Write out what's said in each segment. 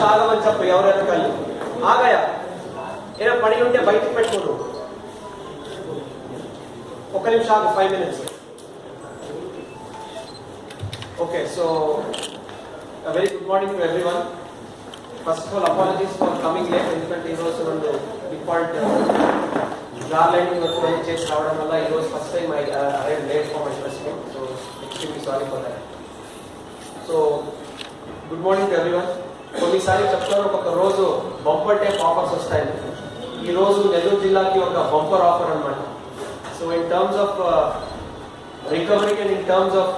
ఆగమని చెప్పు, ఎవరైనా కళ్ళు ఆగాయా ఏదో పని ఉంటే బయటకు పెట్టుకోను. ఒక నిమిషం ఆగు, 5 minutes. Okay, so a very good morning to everyone. First of all, apologies for coming late. ఎందుకంటే ఈరోజు రెండు డిఫాల్ట్ జార్ లైనింగ్ వర్క్ చేసి రావడం వల్ల ఈరోజు first time I arrive late for my first meet. So extremely sorry for that. So good morning to everyone. కొన్నిసార్లు చెప్తారు ఒక రోజు బంపర్ టైప్ ఆఫర్స్ వస్తాయి. ఈ రోజు నెల్లూరు జిల్లాకి ఒక బంపర్ ఆఫర్ అన్నమాట. So in terms of recovery and in terms of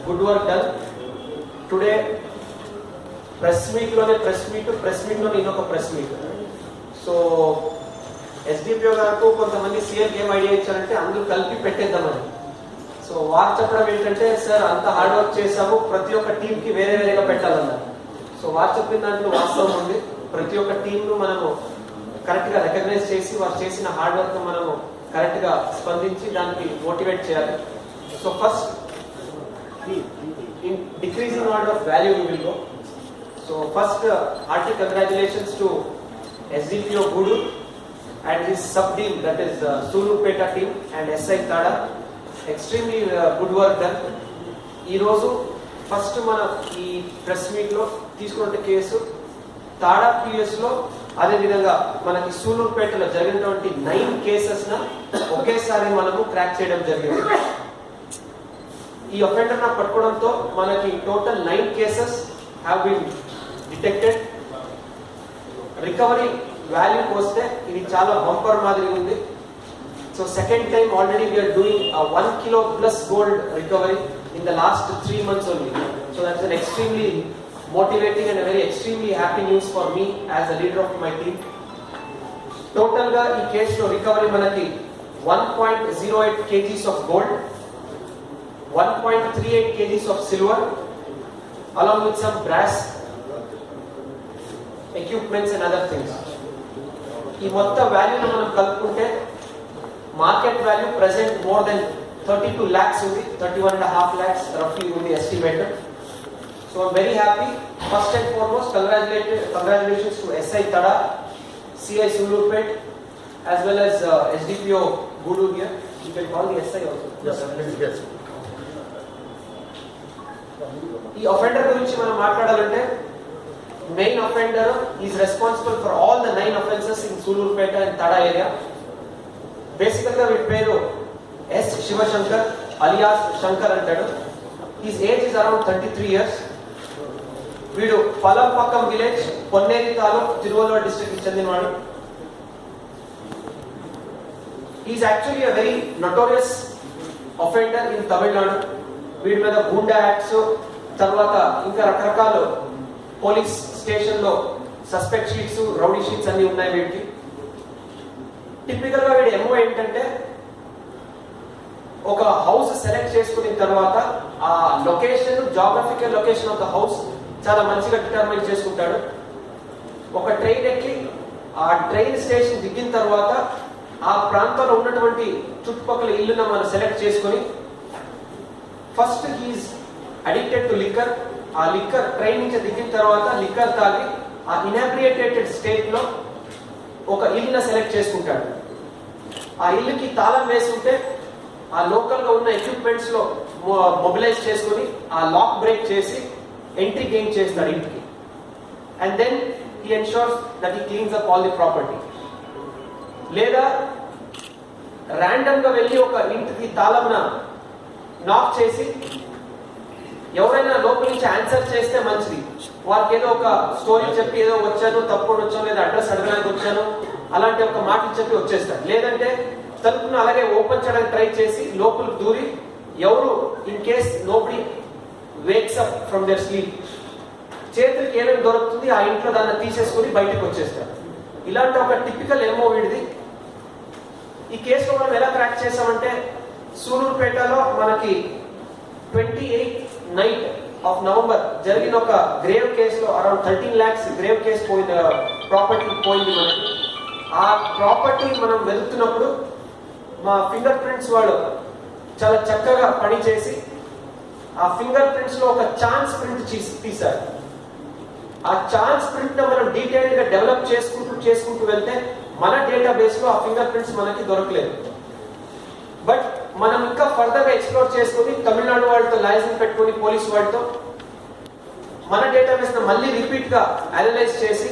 good work done today press మీట్లోనే ప్రెస్ మీట్లోనే ఇంకొక ప్రెస్ మీట్. సో ఎస్డిపిఓ గారికి కొంతమంది సీఎం ఏం ఐడియా ఇచ్చారంటే అందరూ కలిపి పెట్టేద్దామని. సో వారు చెప్పడం ఏంటంటే సార్ అంత హార్డ్ వర్క్ చేసాము, ప్రతి ఒక్క టీంకి వేరే వేరేగా పెట్టాలన్నారు. సో వారు చెప్పిన దాంట్లో వాస్తవం ఉంది. ప్రతి ఒక్క టీంను మనము కరెక్ట్గా రికగ్నైజ్ చేసి వారు చేసిన హార్డ్ వర్క్ మనము కరెక్ట్గా స్పందించి దానికి మోటివేట్ చేయాలి. So first in decreasing order of value we will go. So first hearty congratulations to SDPO Gudu and his sub team, that is Sulurpeta team and SI Tada. Extremely good work done. Ee roju first mana ee press meet lo తీసుకున్న case తాడా PS లో అదే విధంగా మనకి సూలూరుపేటలో జరిగినటువంటి 9 cases న ఒకేసారి మనము crack చేయడం జరిగింది. ఈ అఫెండర్ ను పట్టుకోవడంతో మనకి total 9 cases have been detected. Recovery వాల్యూకి వస్తే ఇది చాలా బంపర్ మాదిరి ఉంది. So second time already we're doing 1 kilo plus gold recovery in the last 3 months only. So that's an extremely motivating and a very extremely happy news for me as a leader of my team. Total ga ee case lo recovery manaki 1.08 kgs of gold, 1.38 kgs of silver along with some brass equipments and other things. ఈ మొత్తం వాల్యూను మనం కలుపుకుంటే market value present more than 32 lakhs ఉంది, 31.5 lakhs roughly ఉంది estimated. So I'm very happy. First and foremost, congratulations to SI Tada, CI Sulurpet, as well as SDPO Gudu here. You can call the SI also. Yes. ఈ offender గురించి మనం మాట్లాడాలంటే main offender is responsible for all the 9 offenses in Sullurpeta and Tada area. Basically వీడి పేరు S Sivasankar alias Shankar అంటాడు. His age is around 33 years. వీడు Palampakkam village, Ponneri taluk, Tiruvallur district కి చెందినవాడు. Is actually a very notorious offender in Tamil Nadu. వీడి మీద గూండా యాక్ట్స్, తర్వాత ఇంకా రకరకాల పోలీస్ స్టేషన్ లో సస్పెక్ట్ షీట్స్, రౌడీ షీట్స్ అన్ని ఉన్నాయి వీడికి. టిపికల్ గా వీడి ఎంఓ ఏంటంటే ఒక హౌస్ సెలెక్ట్ చేసుకున్న తర్వాత ఆ location, geographical location of the house చాలా మంచిగా డిటర్మైన్ చేసుకుంటాడు. ఒక ట్రైన్ ఎక్కి ఆ ట్రైన్ స్టేషన్ దిగిన తర్వాత ఆ ప్రాంతంలో ఉన్నటువంటి చుట్టుపక్కల ఇల్లును మనం సెలెక్ట్ చేసుకుని first he is addicted to liquor. ఆ లిక్కర్ ట్రైన్ నుంచి దిగిన తర్వాత లిక్కర్ తాగి ఆ ఇనాబ్రియేటెడ్ స్టేట్ లో ఒక ఇల్లును సెలెక్ట్ చేసుకుంటాడు. ఆ ఇల్లుకి తాళం వేసుకుంటే ఆ లోకల్ గా ఉన్న ఎక్విప్మెంట్స్ లో మొబిలైజ్ చేసుకుని ఆ లాక్ బ్రేక్ చేసి ఎంట్రీ గెయిన్ చేస్తాడు ఇంటికి. And then he ensures that he cleans up all the property. లేదా ర్యాండమ్ గా వెళ్ళి ఒక ఇంటికి తాళంన నాక్ చేసి ఎవరైనా లోపల నుంచి ఆన్సర్ చేస్తే మంచిది, వారికి ఏదో ఒక స్టోరీ చెప్పి ఏదో వచ్చాను, తప్పుడు వచ్చాను, లేదా అడ్రస్ అడగడానికి వచ్చాను అలాంటి ఒక మాటలు చెప్పి వచ్చేస్తాడు. లేదంటే తలుపును అలాగే ఓపెన్ చేయడానికి ట్రై చేసి లోపలికి దూరి ఎవరు in case nobody wakes up from their sleep చేతులకి ఏమేమి దొరుకుతుంది ఆ ఇంట్లో దాన్ని తీసేసుకుని బయటకు వచ్చేస్తారు. ఇలాంటి ఒక టిపికల్ ఎంఓ వీడిది. ఈ కేసులో మనం ఎలా క్రాక్ చేసామంటే సూలూరుపేటలో మనకి 28th night of November జరిగిన ఒక గ్రేవ్ కేసులో అరౌండ్ 13 lakhs గ్రేవ్ కేసు పోయిన ప్రాపర్టీ పోయింది మనకి. ఆ ప్రాపర్టీ మనం వెళ్తున్నప్పుడు మా ఫింగర్ ప్రింట్స్ వాళ్ళు చాలా చక్కగా పని చేసి ఆ ఫింగర్ ప్రింట్స్ లో ఒక ఛాన్స్ ప్రింట్ తీశారు. ఆ ఛాన్స్ ప్రింట్ మనం డీటెయిల్డ్ గా డెవలప్ చేసుకుంటూ వెళ్తే మన డేటాబేస్ లో ఆ ఫింగర్ ప్రింట్స్ మనకి దొరకలేదు. బట్ మనం ఇంకా ఫర్దర్ గా ఎక్స్ప్లోర్ చేసుకుని తమిళనాడు వాళ్ళతో లైసెన్స్ పెట్టుకుని పోలీస్ వాళ్ళతో మన డేటాబేస్ మళ్ళీ రిపీట్ గా అనలైజ్ చేసి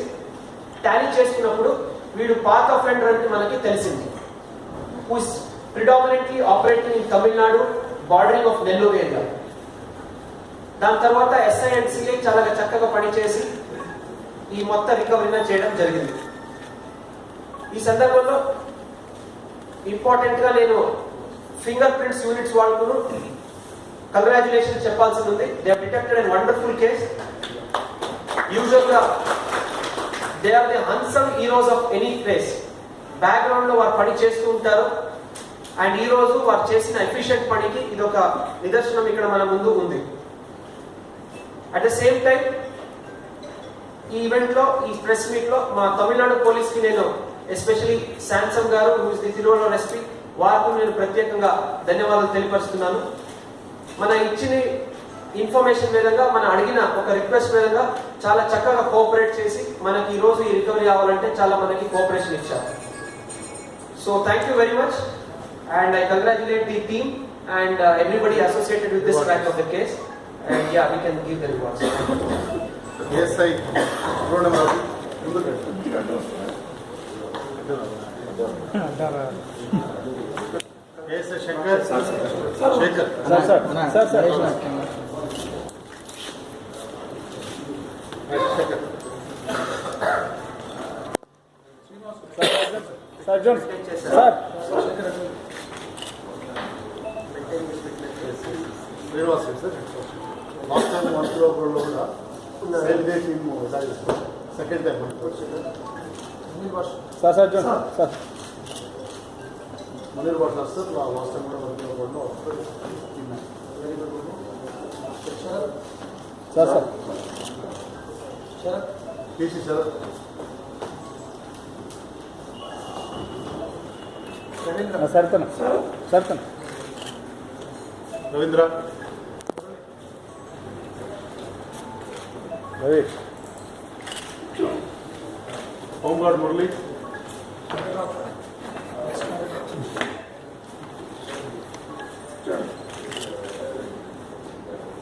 టాలీ చేసుకున్నప్పుడు వీడు పాత అఫెండర్ అంటే మనకి తెలిసింది. Who is predominantly operating in Tamil Nadu bordering of Nellore area. దాని తర్వాత ఎస్ఐ అండ్ సిఐ చాలా చక్కగా పనిచేసి ఈ మొత్తం రికవరీని చేయడం జరిగింది. ఈ సందర్భంలో ఇంపార్టెంట్ గా నేను ఫింగర్ ప్రింట్స్ యూనిట్స్ వాళ్ళకు కంగ్రాచులేషన్ చెప్పాల్సి ఉంది. They have detected a wonderful case. Usual గా they are the unsung heroes of any place. Background లో వారు పని చేస్తూ ఉంటారు అండ్ ఈ రోజు వారు చేసిన ఎఫిషియెంట్ పనికి ఇది ఒక నిదర్శనం ఇక్కడ మన ముందు ఉంది. అట్ ద సేమ్ టైం ఈ ఈవెంట్ లో ఈ ప్రెస్ మీట్ లో మా తమిళనాడు పోలీస్ కి నేను ఎస్పెషలీ శాంసమ్ గారు తిరువల్లూరు ఎస్పీ వారికి నేను ప్రత్యేకంగా ధన్యవాదాలు తెలియపరుస్తున్నాను. మన ఇచ్చిన ఇన్ఫర్మేషన్ మీదంగా మనం అడిగిన ఒక రిక్వెస్ట్ మీదంగా చాలా చక్కగా కోఆపరేట్ చేసి మనకి ఈ రోజు ఈ రికవరీ అవ్వాలంటే చాలా మనకి కోఆపరేషన్ ఇచ్చారు. So thank you very much and I congratulate the team and everybody associated with this track of the case and ya we can give the rewards. SI Shankar Sekhar Srinivas sir last time మంత్లో కూడా railway team second time sir Munir Basha sir last time కూడా మంత్లో కూడా sir TC sir సర్తన Ravindra Ravesh home guard Murali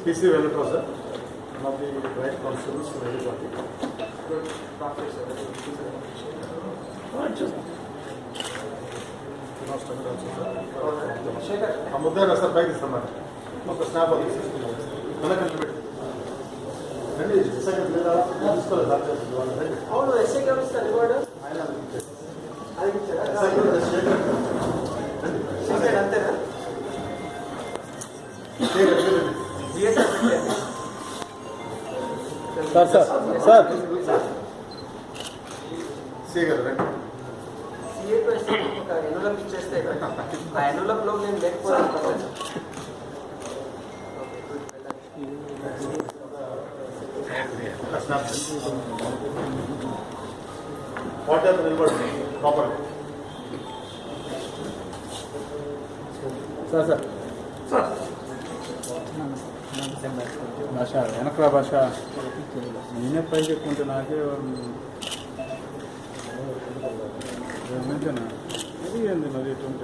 TC Venkatrao sir one of the right constables very party ఆ ముద్దాయినా sir పైకి ఇస్తాం ఒక స్నాప్ అది వెనక పెట్టి రండి సెకండ్ లేదా తీసుకోలేదు అవును ఎస్ఐ గారు ఇస్తారు రివార్డు అంతేనా సార్ సి గారు రండి సిఏతో ఒక ఎన్వలప్ ఇచ్చేస్తే ఆ ఎన్వలప్ లో నేను లేకపోతే వాటర్ నిలబడి ప్రాపర్ సార్ భాష వెనకరా భాష నేనే పై చెప్పుకుంటే నాకే ఏంది మరి ఎటువంటి